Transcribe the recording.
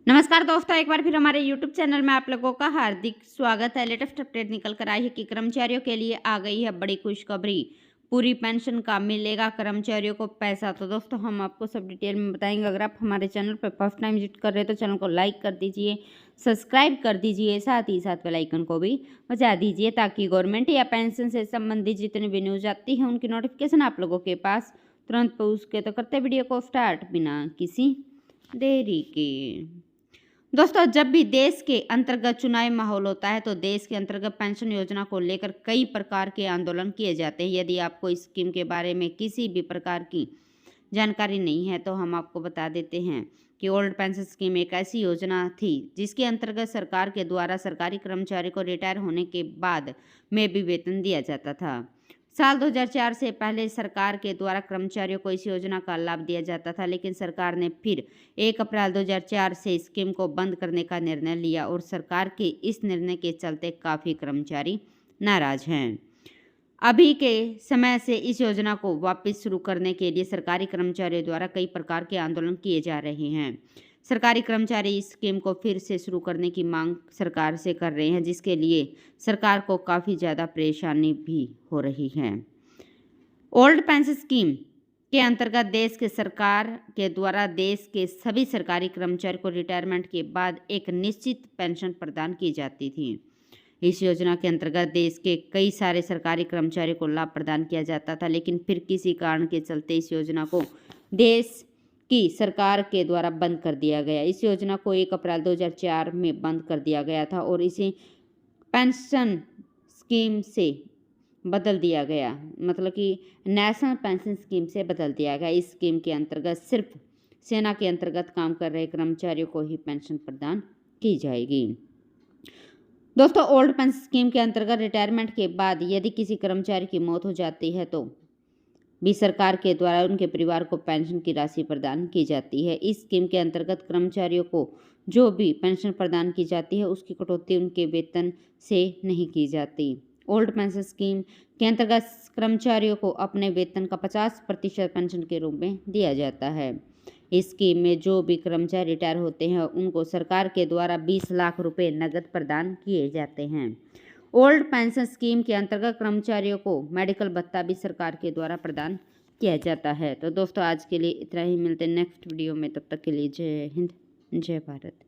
नमस्कार दोस्तों, एक बार फिर हमारे YouTube चैनल में आप लोगों का हार्दिक स्वागत है। लेटेस्ट अपडेट निकल कर आई है कि कर्मचारियों के लिए आ गई है बड़ी खुशखबरी। पूरी पेंशन का मिलेगा कर्मचारियों को पैसा। तो दोस्तों हम आपको सब डिटेल में बताएंगे। अगर आप हमारे चैनल पर फर्स्ट टाइम विजिट कर रहे हैं तो चैनल को लाइक कर दीजिए, सब्सक्राइब कर दीजिए, साथ ही साथ बेल आइकन को भी बजा दीजिए ताकि गवर्नमेंट या पेंशन से संबंधित जितनी भी न्यूज आती है उनकी नोटिफिकेशन आप लोगों के पास तुरंत पहुँच के। तो करते वीडियो को स्टार्ट बिना किसी देरी के। दोस्तों जब भी देश के अंतर्गत चुनावी माहौल होता है तो देश के अंतर्गत पेंशन योजना को लेकर कई प्रकार के आंदोलन किए जाते हैं। यदि आपको इस स्कीम के बारे में किसी भी प्रकार की जानकारी नहीं है तो हम आपको बता देते हैं कि ओल्ड पेंशन स्कीम एक ऐसी योजना थी जिसके अंतर्गत सरकार के द्वारा सरकारी कर्मचारी को रिटायर होने के बाद में भी वेतन दिया जाता था। साल 2004 से पहले सरकार के द्वारा कर्मचारियों को इस योजना का लाभ दिया जाता था, लेकिन सरकार ने फिर 1 अप्रैल 2004 से स्कीम को बंद करने का निर्णय लिया और सरकार के इस निर्णय के चलते काफ़ी कर्मचारी नाराज हैं। अभी के समय से इस योजना को वापस शुरू करने के लिए सरकारी कर्मचारियों द्वारा कई प्रकार के आंदोलन किए जा रहे हैं। सरकारी कर्मचारी इस स्कीम को फिर से शुरू करने की मांग सरकार से कर रहे हैं, जिसके लिए सरकार को काफ़ी ज़्यादा परेशानी भी हो रही है। ओल्ड पेंशन स्कीम के अंतर्गत देश के सरकार के द्वारा देश के सभी सरकारी कर्मचारी को रिटायरमेंट के बाद एक निश्चित पेंशन प्रदान की जाती थी। इस योजना के अंतर्गत देश के कई सारे सरकारी कर्मचारियों को लाभ प्रदान किया जाता था, लेकिन फिर किसी कारण के चलते इस योजना को देश की सरकार के द्वारा बंद कर दिया गया। इस योजना को 1 अप्रैल 2004 में बंद कर दिया गया था और इसे पेंशन स्कीम से बदल दिया गया, मतलब कि नेशनल पेंशन स्कीम से बदल दिया गया। इस स्कीम के अंतर्गत सिर्फ सेना के अंतर्गत काम कर रहे कर्मचारियों को ही पेंशन प्रदान की जाएगी। दोस्तों ओल्ड पेंशन स्कीम के अंतर्गत रिटायरमेंट के बाद यदि किसी कर्मचारी की मौत हो जाती है तो भी सरकार के द्वारा उनके परिवार को पेंशन की राशि प्रदान की जाती है। इस स्कीम के अंतर्गत कर्मचारियों को जो भी पेंशन प्रदान की जाती है उसकी कटौती उनके वेतन से नहीं की जाती। ओल्ड पेंशन स्कीम के अंतर्गत कर्मचारियों को अपने वेतन का 50% पेंशन के रूप में दिया जाता है। इस स्कीम में जो भी कर्मचारी रिटायर होते हैं उनको सरकार के द्वारा 20 लाख रुपए नकद प्रदान किए जाते हैं। ओल्ड पेंशन स्कीम के अंतर्गत कर्मचारियों को मेडिकल भत्ता भी सरकार के द्वारा प्रदान किया जाता है। तो दोस्तों आज के लिए इतना ही, मिलते हैं नेक्स्ट वीडियो में। तब तक के लिए जय हिंद, जय भारत।